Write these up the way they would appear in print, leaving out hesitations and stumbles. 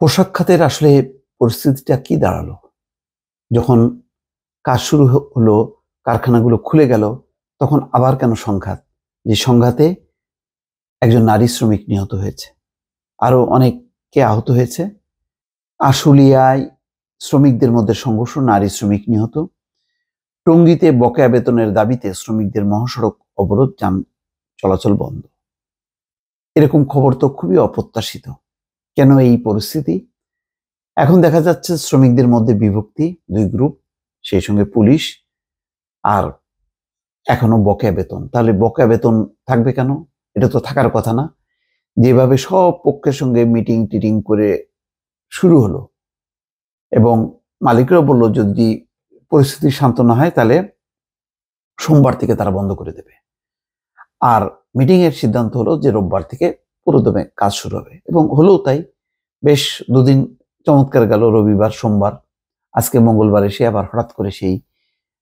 পোশাক খাতের আসলে পরিস্থিতিটা কি দাঁড়ালো? যখন কাজ শুরু হলো, কারখানাগুলো খুলে গেল, তখন আবার কেন সংঘাত? যে সংঘাতে একজন নারী শ্রমিক নিহত হয়েছে। আরো অনেকে আহত হয়েছে। আশুলিয়ায় শ্রমিকদের মধ্যে সংঘর্ষ, নারী শ্রমিক নিহত। টঙ্গীতে বকেয়া বেতনের দাবিতে শ্রমিকদের মহাসড়ক অবরোধ, যান চলাচল বন্ধ। এরকম খবর তো খুবই অপ্রত্যাশিত। কেন এই পরিস্থিতি? এখন দেখা যাচ্ছে শ্রমিকদের মধ্যে বিভক্তি, দুই গ্রুপ, সেই সঙ্গে পুলিশ, আর এখনো বকেয়া বেতন। তাহলে বকেয়া বেতন থাকবে কেন? এটা তো থাকার কথা না। যেভাবে সব পক্ষের সঙ্গে মিটিং টিটিং করে শুরু হলো, এবং মালিকরাও বলল যদি পরিস্থিতি শান্ত না হয় তাহলে সোমবার থেকে তারা বন্ধ করে দেবে। আর মিটিং এর সিদ্ধান্ত হলো যে রোববার থেকে পুরোদমে কাজ শুরু হবে, এবং হলো তাই। বেশ দুদিন চমৎকার গেল, রবিবার, সোমবার, আজকে মঙ্গলবার এসে আবার হঠাৎ করে সেই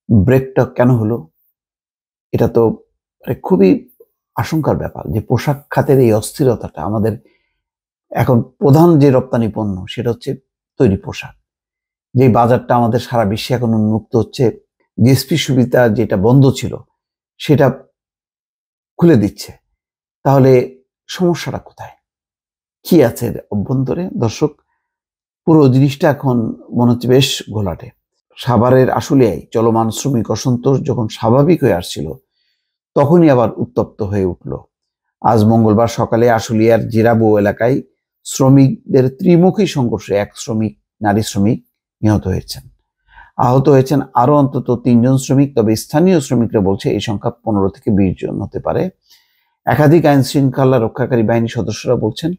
ব্রেকটা কেন হলো? এটা তো খুবই আশঙ্কার ব্যাপার যে পোশাক খাতের এই অস্থিরতাটা। আমাদের এখন প্রধান যে রপ্তানি পণ্য সেটা হচ্ছে তৈরি পোশাক। যে বাজারটা আমাদের সারা বিশ্বে এখন উন্মুক্ত হচ্ছে, জিএসপি সুবিধা যেটা বন্ধ ছিল সেটা খুলে দিচ্ছে। তাহলে সমস্যাটা কোথায়? কি আছে এর অভ্যন্তরে? দর্শক, পুরো জিনিসটা এখন মনে হচ্ছে বেশ ঘোলাটে। সাভারের আশুলিয়ায় চলমান শ্রমিক অসন্তোষ যখন স্বাভাবিক হয়ে আসছিল, তখনই আবার উত্তপ্ত হয়ে উঠল। আজ মঙ্গলবার সকালে আশুলিয়ার জিরাবো এলাকায় শ্রমিকদের ত্রিমুখী সংঘর্ষে এক নারী শ্রমিক নিহত হয়েছেন। আহত হয়েছেন আরো অন্তত 3 জন শ্রমিক। তবে স্থানীয় শ্রমিকরা বলছে এই সংখ্যা 15 থেকে 20 জন হতে পারে। একাধিক আইন শৃঙ্খলা রক্ষাকারী বাহিনীর সদস্যরা বলছেন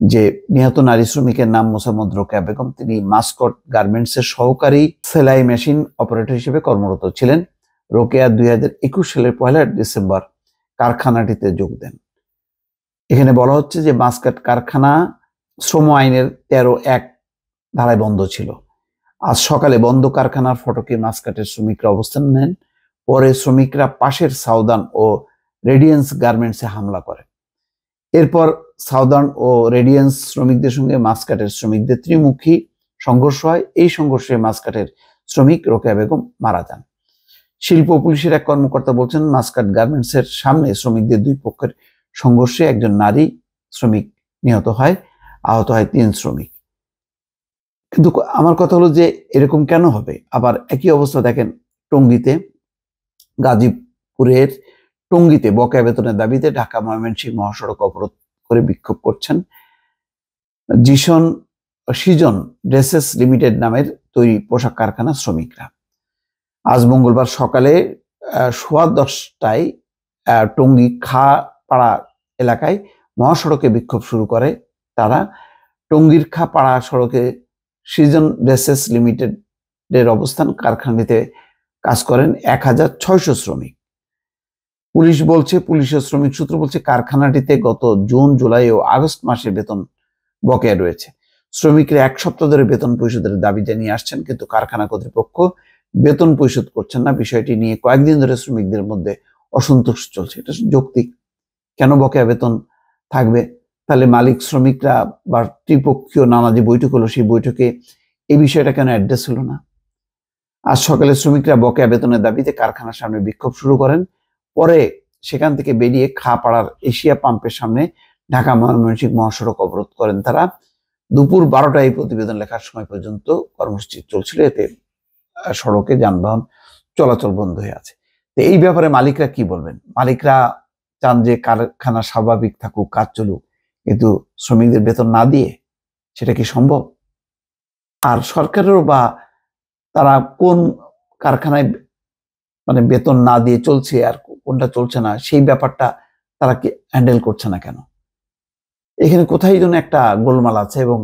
যে নিহত নারী শ্রমিকের নাম মোসাম্মদ রোকেয়া বেগম। তিনি মাস্কট গার্মেন্টসের সহকারী সেলাই মেশিন অপারেটর হিসেবে কর্মরত ছিলেন। রোকেয়া 2021 সালের 1 ডিসেম্বর কারখানাটিতে যোগ দেন। এখানে বলা হচ্ছে যে মাস্কট কারখানা শ্রম আইনের 13(1) ধারায় বন্ধ ছিল। আজ সকালে বন্ধ কারখানার ফটকে মাস্কটের শ্রমিকরা অবস্থান নেন। পরে শ্রমিকরা পাশের সাউদার্ন ও রেডিয়েন্স গার্মেন্টসে হামলা করে। এরপর সাউদার্ন ও রেডিয়েন্স শ্রমিকদের সঙ্গে মাস্কটের শ্রমিকদের ত্রিমুখী সংঘর্ষ হয়। এই সংঘর্ষে মাস্কটের শ্রমিক রোকেয়া বেগম মারা যান। শিল্প পুলিশের এক কর্মকর্তা বলছেন, মাস্কট গার্মেন্টসের সামনে শ্রমিকদের দুই পক্ষের সংঘর্ষে একজন নারী শ্রমিক নিহত হয়, আহত হয় 3 শ্রমিক। কিন্তু আমার কথা হলো যে এরকম কেন হবে? আবার একই অবস্থা দেখেন টঙ্গীতে, গাজীপুরের টঙ্গীতে বকেয়া বেতনের দাবিতে ঢাকা ময়মনসিংহ মহাসড়ক অবরোধ করে বিক্ষোভ করছেন সিজন ড্রেসেস লিমিটেড নামের তৈরি পোশাক কারখানা শ্রমিকরা। আজ মঙ্গলবার সকালে 10:15টায় টঙ্গী খাপাড়া এলাকায় মহাসড়কে বিক্ষোভ শুরু করে তারা। টঙ্গীর খাপাড়া সড়কে সিজন ড্রেসেস লিমিটেডের অবস্থান। কারখানাটিতে কাজ করেন 1600 শ্রমিক। পুলিশ বলছে, পুলিশের শ্রমিক সূত্র বলছে, কারখানাটিতে গত জুন, জুলাই ও আগস্ট মাসের বেতন বকেয়া রয়েছে। শ্রমিকরা 1 সপ্তাহ ধরে বেতন পরিশোধের দাবি জানিয়ে আসছেন, কিন্তু কারখানা কর্তৃপক্ষ বেতন পরিশোধ করছেন না। বিষয়টি নিয়ে কয়েকদিন ধরে শ্রমিকদের মধ্যে অসন্তোষ চলছে। এটা যৌক্তিক। কেন বকেয়া বেতন থাকবে? তাহলে মালিক শ্রমিকরা বা ত্রিপক্ষীয় নানা যে বৈঠক হলো, সেই বৈঠকে এই বিষয়টা কেন অ্যাড্রেস হলো না? আজ সকালে শ্রমিকরা বকেয়া বেতনের দাবিতে কারখানার সামনে বিক্ষোভ শুরু করেন। পরে সেখান থেকে বেরিয়ে খাপাড়ার এশিয়া পাম্পের সামনে ঢাকা ময়মনসিংহ মহাসড়ক অবরোধ করেন তারা। দুপুর 12টায় প্রতিবেদন লেখার সময় পর্যন্ত কর্মসূচি চলছিল। এতে সড়কে যানবাহন চলাচল বন্ধ হয়ে আছে। তো এই ব্যাপারে মালিকরা কি বলবেন? মালিকরা চান যে কারখানা স্বাভাবিক থাকুক, কাজ চলুক, কিন্তু শ্রমিকদের বেতন না দিয়ে সেটা কি সম্ভব? আর সরকারেরও বা তারা কোন কারখানায় মানে বেতন না দিয়ে চলছে আর কোনটা চলছে না, সেই ব্যাপারটা তারা কি হ্যান্ডেল করছে না কেন? এখানে কোথায় যেন একটা গোলমাল আছে। এবং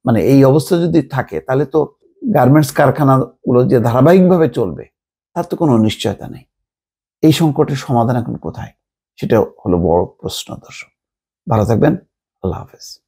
মানে এই অবস্থা যদি থাকে তাহলে তো গার্মেন্টস কারখানাগুলো যে ধারাবাহিকভাবে চলবে তার তো কোনো নিশ্চয়তা নেই। এই সংকটের সমাধান এখন কোথায়? সেটা হলো বড় প্রশ্ন। দর্শক, ভালো থাকবেন। আল্লাহ হাফেজ।